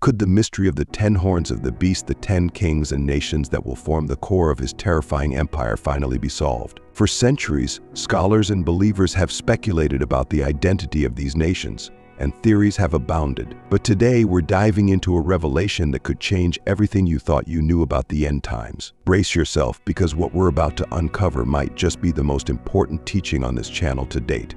Could the mystery of the 10 horns of the beast, the 10 kings and nations that will form the core of his terrifying empire, finally be solved? For centuries, scholars and believers have speculated about the identity of these nations, and theories have abounded. But today we're diving into a revelation that could change everything you thought you knew about the end times. Brace yourself, because what we're about to uncover might just be the most important teaching on this channel to date.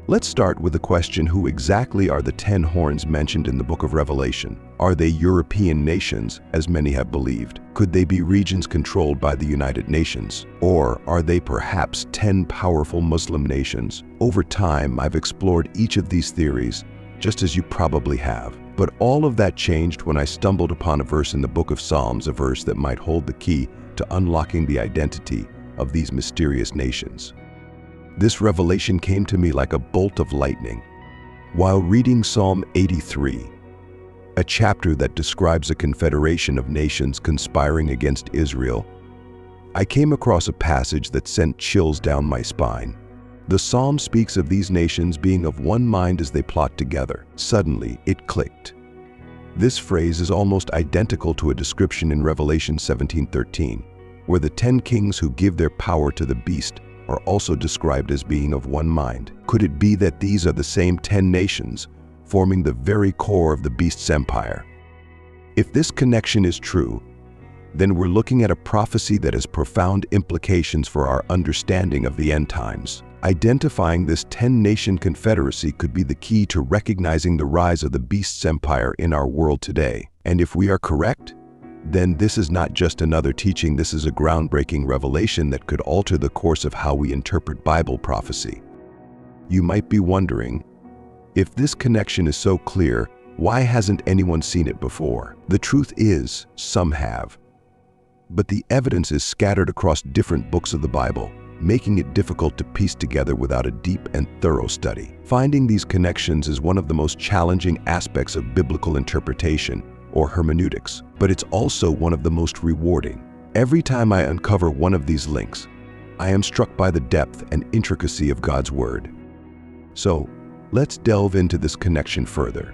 Let's start with the question: who exactly are the 10 horns mentioned in the book of Revelation? Are they European nations, as many have believed? Could they be regions controlled by the United Nations? Or are they perhaps 10 powerful Muslim nations? Over time, I've explored each of these theories, just as you probably have. But all of that changed when I stumbled upon a verse in the book of Psalms, a verse that might hold the key to unlocking the identity of these mysterious nations. This revelation came to me like a bolt of lightning. While reading Psalm 83, a chapter that describes a confederation of nations conspiring against Israel, I came across a passage that sent chills down my spine. The psalm speaks of these nations being of one mind as they plot together. Suddenly, it clicked. This phrase is almost identical to a description in Revelation 17:13, where the 10 kings who give their power to the beast are also described as being of one mind. Could it be that these are the same 10 nations, forming the very core of the beast's empire? If this connection is true, then we're looking at a prophecy that has profound implications for our understanding of the end times. Identifying this 10-nation confederacy could be the key to recognizing the rise of the beast's empire in our world today. And if we are correct, then this is not just another teaching, this is a groundbreaking revelation that could alter the course of how we interpret Bible prophecy. You might be wondering, if this connection is so clear, why hasn't anyone seen it before? The truth is, some have. But the evidence is scattered across different books of the Bible, making it difficult to piece together without a deep and thorough study. Finding these connections is one of the most challenging aspects of biblical interpretation, or hermeneutics, but it's also one of the most rewarding. Every time I uncover one of these links, I am struck by the depth and intricacy of God's Word. So, let's delve into this connection further.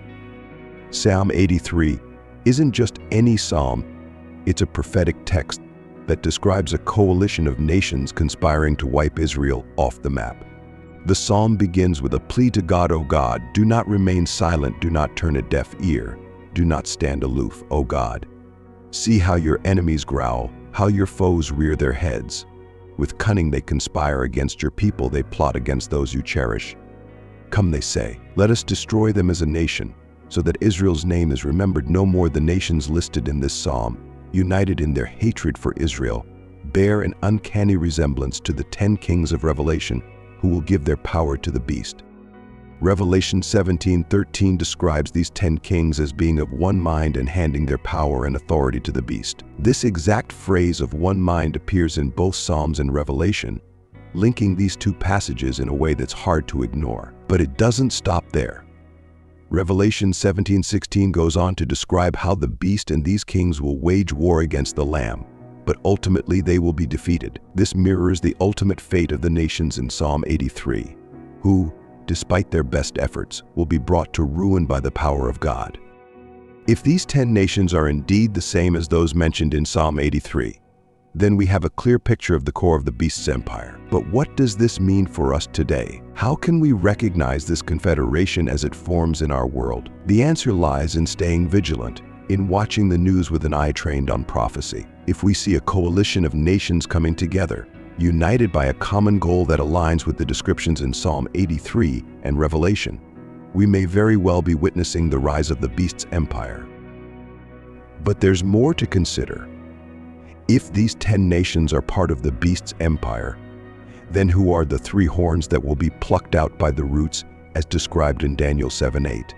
Psalm 83 isn't just any psalm, it's a prophetic text that describes a coalition of nations conspiring to wipe Israel off the map. The psalm begins with a plea to God: "O God, do not remain silent, do not turn a deaf ear. Do not stand aloof, O God. See how your enemies growl, how your foes rear their heads. With cunning they conspire against your people, they plot against those you cherish. Come," they say, "let us destroy them as a nation, so that Israel's name is remembered no more." The nations listed in this psalm, united in their hatred for Israel, bear an uncanny resemblance to the 10 kings of Revelation who will give their power to the beast. Revelation 17:13 describes these 10 kings as being of one mind and handing their power and authority to the beast. This exact phrase of one mind appears in both Psalms and Revelation, linking these two passages in a way that's hard to ignore. But it doesn't stop there. Revelation 17:16 goes on to describe how the beast and these kings will wage war against the Lamb, but ultimately they will be defeated. This mirrors the ultimate fate of the nations in Psalm 83, who, despite their best efforts, will be brought to ruin by the power of God. If these 10 nations are indeed the same as those mentioned in Psalm 83, then we have a clear picture of the core of the beast's empire. But what does this mean for us today? How can we recognize this confederation as it forms in our world? The answer lies in staying vigilant, in watching the news with an eye trained on prophecy. If we see a coalition of nations coming together, united by a common goal that aligns with the descriptions in Psalm 83 and Revelation, we may very well be witnessing the rise of the beast's empire. But there's more to consider. If these 10 nations are part of the beast's empire, then who are the 3 horns that will be plucked out by the roots as described in Daniel 7:8?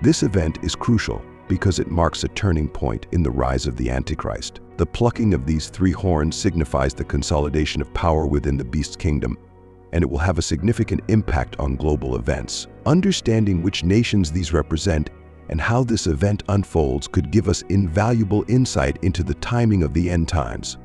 This event is crucial because it marks a turning point in the rise of the Antichrist. The plucking of these 3 horns signifies the consolidation of power within the beast's kingdom, and it will have a significant impact on global events. Understanding which nations these represent and how this event unfolds could give us invaluable insight into the timing of the end times.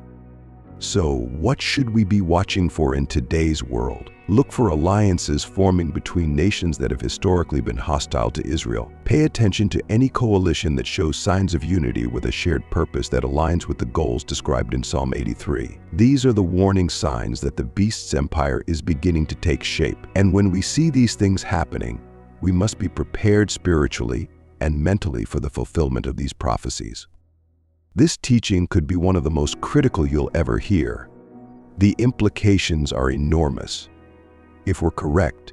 So, what should we be watching for in today's world? Look for alliances forming between nations that have historically been hostile to Israel. Pay attention to any coalition that shows signs of unity with a shared purpose that aligns with the goals described in Psalm 83. These are the warning signs that the beast's empire is beginning to take shape. And when we see these things happening, we must be prepared spiritually and mentally for the fulfillment of these prophecies. This teaching could be one of the most critical you'll ever hear. The implications are enormous. If we're correct,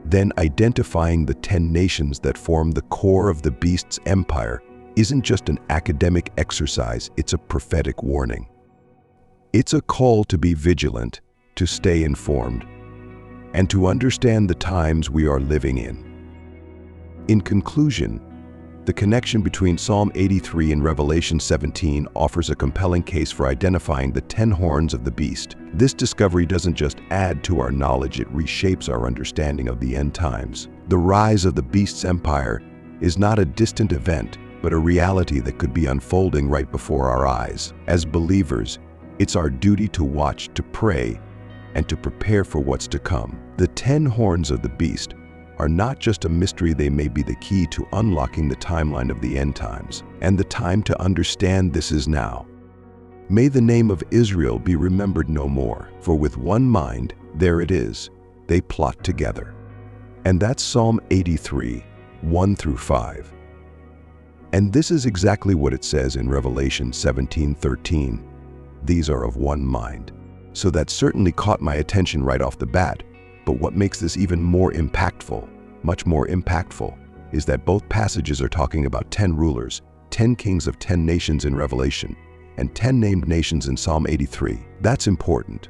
then identifying the 10 nations that form the core of the beast's empire isn't just an academic exercise, it's a prophetic warning. It's a call to be vigilant, to stay informed, and to understand the times we are living in. In conclusion, the connection between Psalm 83 and Revelation 17 offers a compelling case for identifying the 10 horns of the beast. This discovery doesn't just add to our knowledge, it reshapes our understanding of the end times. The rise of the beast's empire is not a distant event, but a reality that could be unfolding right before our eyes. As believers, it's our duty to watch, to pray, and to prepare for what's to come. The 10 horns of the beast are not just a mystery, they may be the key to unlocking the timeline of the end times. And the time to understand this is now. May the name of Israel be remembered no more, for with one mind, there it is, they plot together. And that's Psalm 83, 1-5. And this is exactly what it says in Revelation 17:13. These are of one mind. So that certainly caught my attention right off the bat. But what makes this even more impactful, much more impactful, is that both passages are talking about 10 rulers, 10 kings of 10 nations in Revelation, and 10 named nations in Psalm 83. That's important.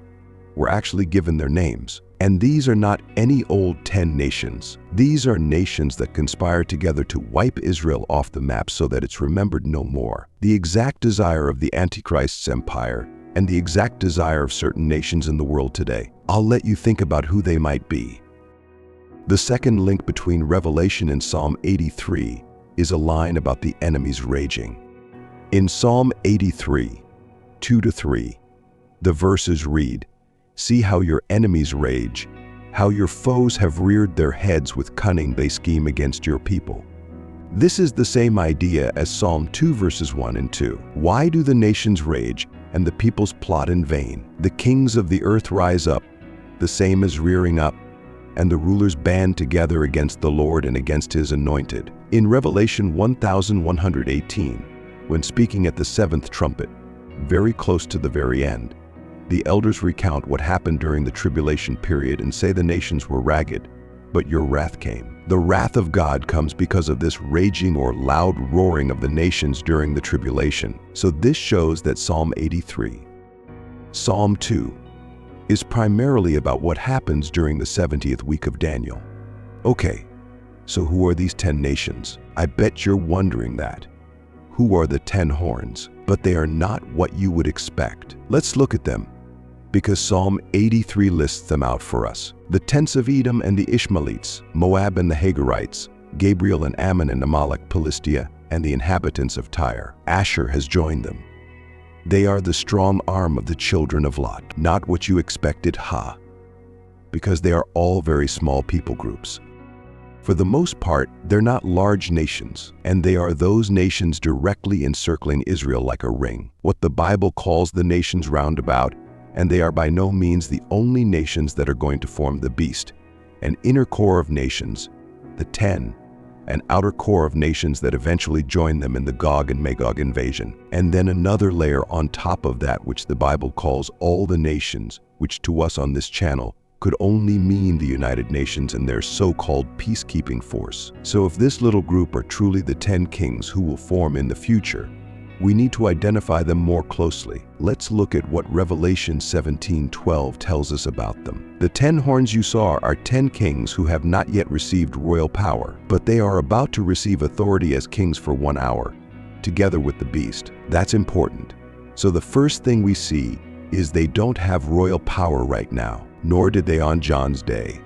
We're actually given their names. And these are not any old 10 nations. These are nations that conspire together to wipe Israel off the map so that it's remembered no more. The exact desire of the Antichrist's empire and the exact desire of certain nations in the world today. I'll let you think about who they might be. The second link between Revelation and Psalm 83 is a line about the enemies raging. In Psalm 83, 2-3, the verses read, "See how your enemies rage, how your foes have reared their heads, with cunning they scheme against your people." This is the same idea as Psalm 2 verses 1 and 2. Why do the nations rage and the peoples plot in vain? The kings of the earth rise up, the same as rearing up, and the rulers band together against the Lord and against his anointed. In Revelation 1118, when speaking at the 7th trumpet, very close to the very end, the elders recount what happened during the tribulation period and say the nations were ragged, but your wrath came. The wrath of God comes because of this raging or loud roaring of the nations during the tribulation. So this shows that Psalm 83, Psalm 2, is primarily about what happens during the 70th week of Daniel. Okay, so who are these 10 nations? I bet you're wondering that. Who are the 10 horns? But they are not what you would expect. Let's look at them, because Psalm 83 lists them out for us. The tents of Edom and the Ishmaelites, Moab and the Hagarites, Gabriel and Ammon and Amalek, Philistia, and the inhabitants of Tyre. Asher has joined them. They are the strong arm of the children of Lot. Not what you expected, because they are all very small people groups. For the most part, they're not large nations, and they are those nations directly encircling Israel like a ring, what the Bible calls the nations round about, and they are by no means the only nations that are going to form the beast, an inner core of nations, the 10, an outer core of nations that eventually join them in the Gog and Magog invasion, and then another layer on top of that which the Bible calls all the nations, which to us on this channel could only mean the United Nations and their so-called peacekeeping force. So if this little group are truly the 10 kings who will form in the future, we need to identify them more closely. Let's look at what Revelation 17:12 tells us about them. The 10 horns you saw are 10 kings who have not yet received royal power, but they are about to receive authority as kings for 1 hour, together with the beast. That's important. So the first thing we see is they don't have royal power right now, nor did they on John's day.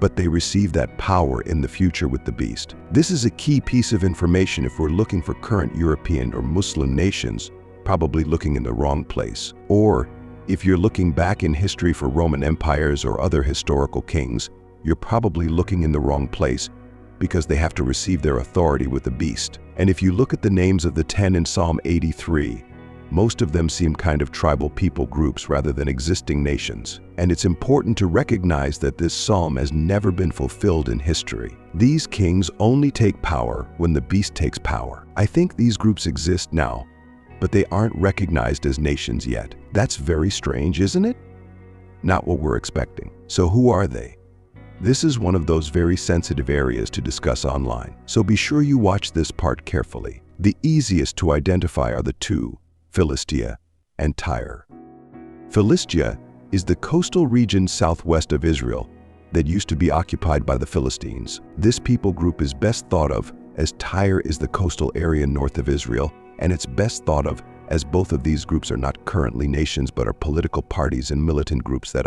But they receive that power in the future with the beast. This is a key piece of information if we're looking for current European or Muslim nations probably looking in the wrong place. Or, if you're looking back in history for Roman empires or other historical kings, you're probably looking in the wrong place because they have to receive their authority with the beast. And if you look at the names of the 10 in Psalm 83, most of them seem kind of tribal people groups rather than existing nations. And it's important to recognize that this psalm has never been fulfilled in history. These kings only take power when the beast takes power. I think these groups exist now, but they aren't recognized as nations yet. That's very strange, isn't it? Not what we're expecting. So who are they? This is one of those very sensitive areas to discuss online, so be sure you watch this part carefully. The easiest to identify are the two, Philistia and Tyre. Philistia is the coastal region southwest of Israel that used to be occupied by the Philistines. This people group is best thought of as Tyre is the coastal area north of Israel, and it's best thought of as both of these groups are not currently nations but are political parties and militant groups that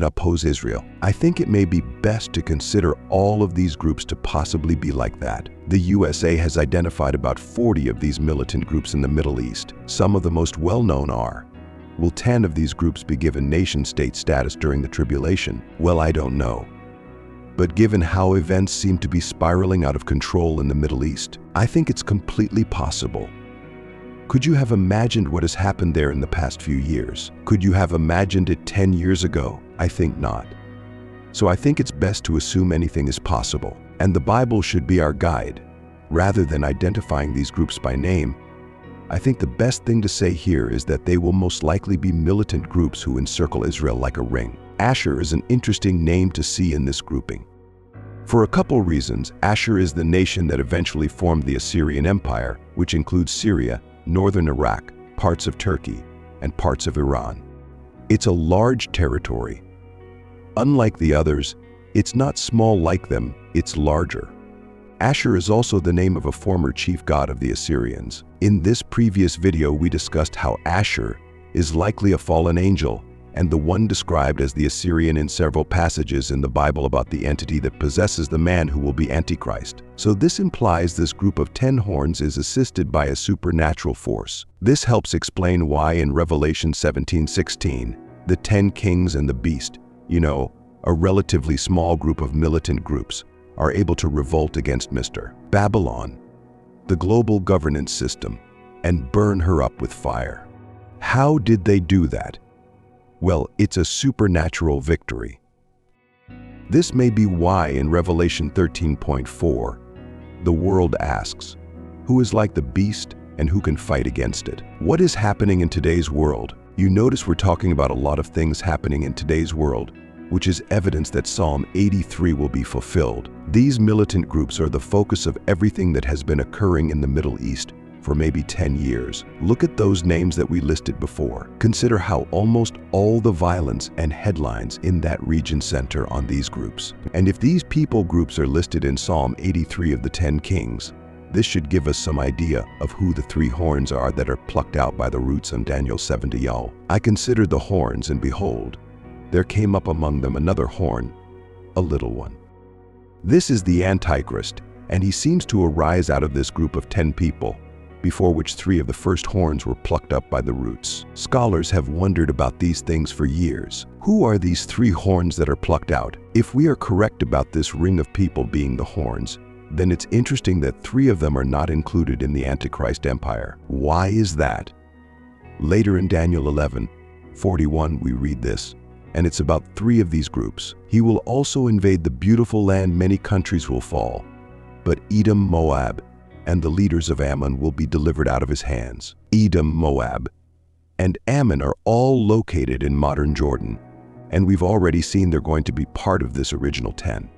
oppose Israel. I think it may be best to consider all of these groups to possibly be like that. The USA has identified about 40 of these militant groups in the Middle East. Some of the most well-known are. Will 10 of these groups be given nation-state status during the tribulation? Well, I don't know. But given how events seem to be spiraling out of control in the Middle East, I think it's completely possible. Could you have imagined what has happened there in the past few years? Could you have imagined it 10 years ago? I think not. So I think it's best to assume anything is possible, and the Bible should be our guide. Rather than identifying these groups by name, I think the best thing to say here is that they will most likely be militant groups who encircle Israel like a ring. Asher is an interesting name to see in this grouping. For a couple reasons, Asher is the nation that eventually formed the Assyrian Empire, which includes Syria, northern Iraq, parts of Turkey, and parts of Iran. It's a large territory. Unlike the others, it's not small like them, it's larger. Asher is also the name of a former chief god of the Assyrians. In this previous video, we discussed how Asher is likely a fallen angel and the one described as the Assyrian in several passages in the Bible about the entity that possesses the man who will be Antichrist. So this implies this group of 10 horns is assisted by a supernatural force. This helps explain why in Revelation 17:16, the 10 kings and the beast, a relatively small group of militant groups, are able to revolt against Mr. Babylon, the global governance system, and burn her up with fire. How did they do that? Well, it's a supernatural victory. This may be why in Revelation 13:4, the world asks, who is like the beast and who can fight against it? What is happening in today's world? You notice we're talking about a lot of things happening in today's world, which is evidence that Psalm 83 will be fulfilled. These militant groups are the focus of everything that has been occurring in the Middle East for maybe 10 years. Look at those names that we listed before. Consider how almost all the violence and headlines in that region center on these groups. And if these people groups are listed in Psalm 83 of the 10 kings, this should give us some idea of who the 3 horns are that are plucked out by the roots in Daniel 70. I considered the horns, and behold, there came up among them another horn, a little one. This is the Antichrist, and he seems to arise out of this group of 10 people, before which 3 of the first horns were plucked up by the roots. Scholars have wondered about these things for years. Who are these 3 horns that are plucked out? If we are correct about this ring of people being the horns, then it's interesting that 3 of them are not included in the Antichrist Empire. Why is that? Later in Daniel 11:41 we read this, and it's about 3 of these groups. He will also invade the beautiful land, many countries will fall, but Edom, Moab, and the leaders of Ammon will be delivered out of his hands. Edom, Moab, and Ammon are all located in modern Jordan, and we've already seen they're going to be part of this original 10.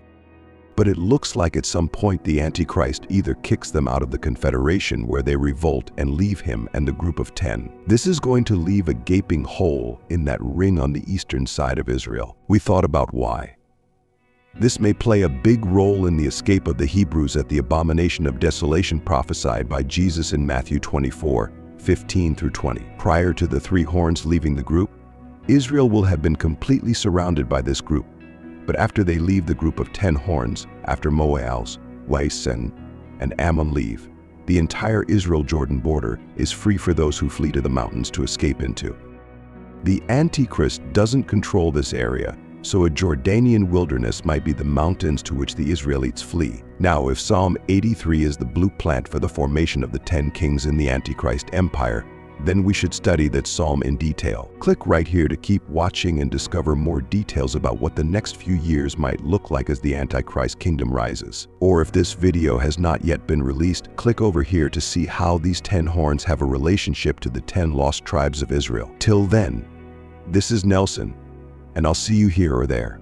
But it looks like at some point the Antichrist either kicks them out of the Confederation where they revolt and leave him and the group of 10. This is going to leave a gaping hole in that ring on the eastern side of Israel. We thought about why. This may play a big role in the escape of the Hebrews at the abomination of desolation prophesied by Jesus in Matthew 24:15-20. Prior to the 3 horns leaving the group, Israel will have been completely surrounded by this group. But after they leave the group of 10 horns, after Moab, Waisen, and Ammon leave, The entire Israel-Jordan border is free for those who flee to the mountains to escape into. The Antichrist doesn't control this area, so a Jordanian wilderness might be the mountains to which the Israelites flee. Now, if Psalm 83 is the blueprint for the formation of the 10 kings in the Antichrist Empire, then we should study that psalm in detail. Click right here to keep watching and discover more details about what the next few years might look like as the Antichrist kingdom rises. Or if this video has not yet been released, click over here to see how these 10 horns have a relationship to the 10 lost tribes of Israel. Till then, this is Nelson, and I'll see you here or there.